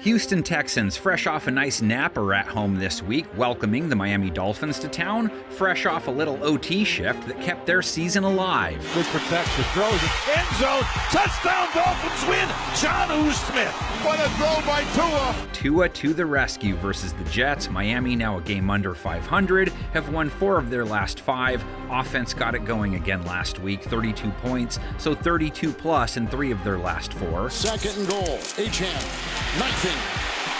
Houston Texans, fresh off a nice nap, are at home this week, welcoming the Miami Dolphins to town, fresh off a little OT shift that kept their season alive. Good protection, throws it, end zone, touchdown, Dolphins win, Jonnu Smith. What a throw by Tua. Tua to the rescue versus the Jets. Miami, now a game under 500, have won 4 of their last 5. Offense got it going again last week, 32 points, so 32 plus in 3 of their last 4. Second and goal, Achane, knifing,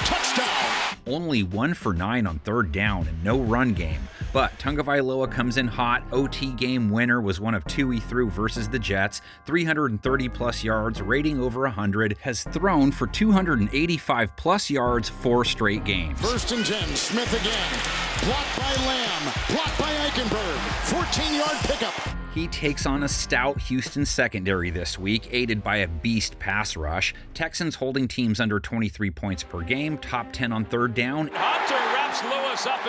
touchdown. Only 1 for 9 on third down and no run game. But Tagovailoa comes in hot. OT game winner was one of 2 he threw versus the Jets. 330 plus yards, rating over 100, has thrown for 285 plus yards 4 straight games. First and 10, Smith again. Blocked by Lamb, blocked by Eichenberg. 14-yard pickup. He takes on a stout Houston secondary this week, aided by a beast pass rush. Texans holding teams under 23 points per game, top 10 on third down. Hunter wraps Levis up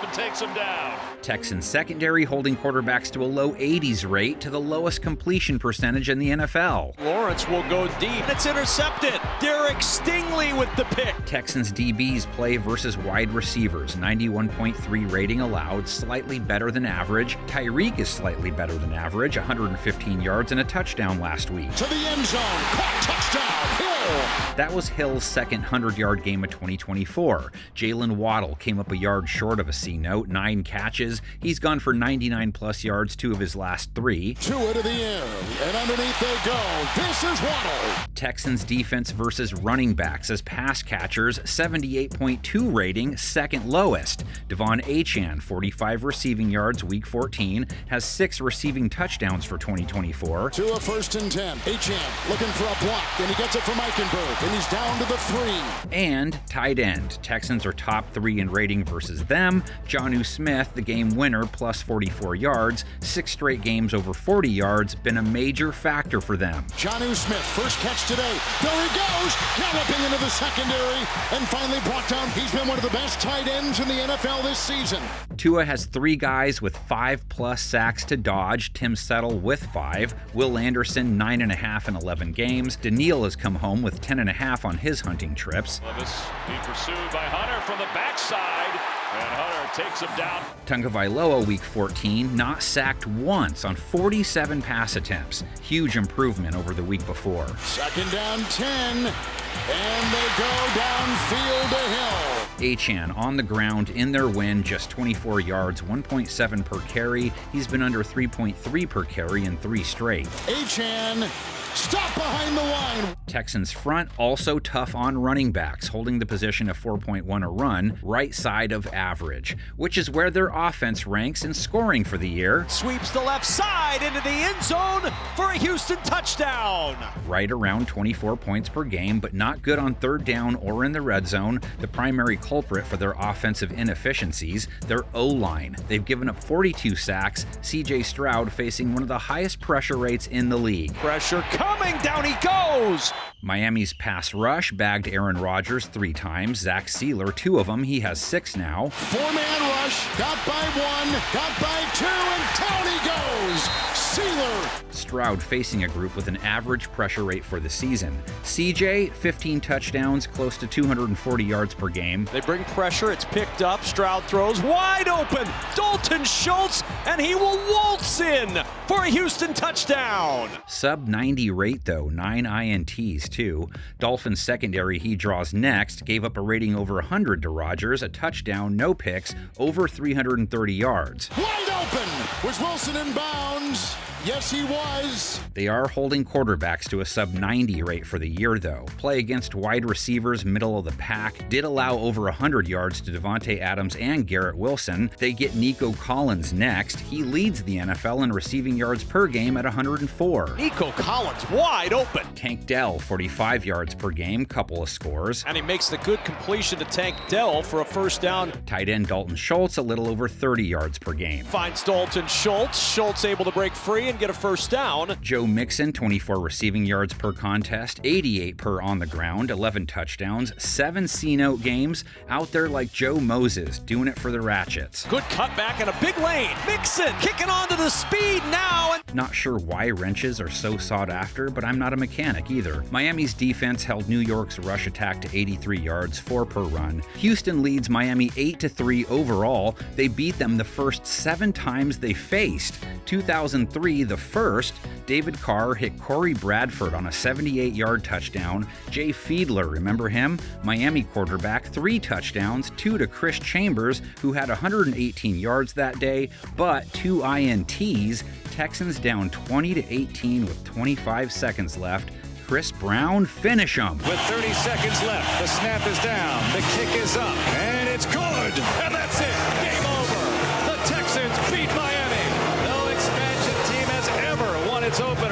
and takes him down. Texans secondary holding quarterbacks to a low 80s rate, to the lowest completion percentage in the NFL. Lawrence will go deep. It's intercepted. Derek Stingley with the pick. Texans DBs play versus wide receivers. 91.3 rating allowed, slightly better than average. Tyreek is slightly better than average, 115 yards and a touchdown last week. To the end zone, caught, touchdown, Hill. That was Hill's second 100-yard game of 2024. Jalen Waddle came up a yard short of a C-note, 9 catches. He's gone for 99-plus yards 2 of his last 3. Tua to the air, and underneath they go. This is Waddle. Texans defense versus running backs as pass catchers, 78.2 rating, second lowest. Devon Achane, 45 receiving yards, week 14, has 6 receiving touchdowns for 2024. Tua first and 10. Achane looking for a block, and he gets it from Eichenberg, and he's down to the 3. And tight end. Texans are top 3 in rating versus them. Jonnu Smith, the game winner, plus 44 yards, 6 straight games over 40 yards, been a major factor for them. Jonnu Smith, first catch today. There he goes, galloping into the secondary, and finally brought down. He's been one of the best tight ends in the NFL this season. Tua has 3 guys with 5-plus sacks to dodge. Tim Settle with 5. Will Anderson, 9.5 in 11 games. Daniil has come home with 10.5 on his hunting trips. Levis being pursued by Hunter from the backside, and Hunter takes him down. Tagovailoa, week 14, not sacked once on 47 pass attempts. Huge improvement over the week before. Second down 10, and they go downfield to Hill. Achane on the ground in their win, just 24 yards, 1.7 per carry. He's been under 3.3 per carry in 3 straight. Achane, stop behind the line. Texans front also tough on running backs, holding the position of 4.1 a run, right side of average, which is where their offense ranks in scoring for the year. Sweeps the left side into the end zone for a Houston touchdown. Right around 24 points per game, but not good on third down or in the red zone. The primary culprit for their offensive inefficiencies, their O-line. They've given up 42 sacks. C.J. Stroud facing one of the highest pressure rates in the league. Pressure coming, down he goes. Miami's pass rush bagged Aaron Rodgers 3 times. Zach Sealer, 2 of them. He has 6 now. 4-man rush, got by 1, got by 2, and down he goes. Sealer. Stroud facing a group with an average pressure rate for the season. CJ, 15 touchdowns, close to 240 yards per game. They bring pressure, it's picked up, Stroud throws wide open, Dalton Schultz, and he will waltz in for a Houston touchdown. Sub 90 rate though, 9 INTs too. Dolphins secondary he draws next, gave up a rating over 100 to Rodgers, a touchdown, no picks, over 330 yards. Wide open! Was Wilson in bounds? Yes, he was. They are holding quarterbacks to a sub 90 rate for the year, though. Play against wide receivers, middle of the pack, did allow over 100 yards to Devontae Adams and Garrett Wilson. They get Nico Collins next. He leads the NFL in receiving yards per game at 104. Nico Collins wide open. Tank Dell, 45 yards per game, couple of scores. And he makes the good completion to Tank Dell for a first down. Tight end Dalton Schultz, a little over 30 yards per game. Finds Dalton Schultz. Schultz able to break free. hurry and get a first down. Joe Mixon, 24 receiving yards per contest, 88 per on the ground, 11 touchdowns, 7 C-note games, out there like Joe Moses, doing it for the Ratchets. Good cutback in a big lane. Mixon kicking onto the speed now. Not sure why wrenches are so sought after, but I'm not a mechanic either. Miami's defense held New York's rush attack to 83 yards, 4 per run. Houston leads Miami 8-3 overall. They beat them the first 7 times they faced. 2003, the first, David Carr hit Corey Bradford on a 78-yard touchdown. Jay Fiedler, remember him? Miami quarterback, 3 touchdowns, 2 to Chris Chambers, who had 118 yards that day, but 2 INTs. Texans down 20-18 with 25 seconds left. Chris Brown, finish them. With 30 seconds left, the snap is down, the kick is up, and it's good. And that's it. Game over. The Texans beat Miami. No expansion team has ever won its opener.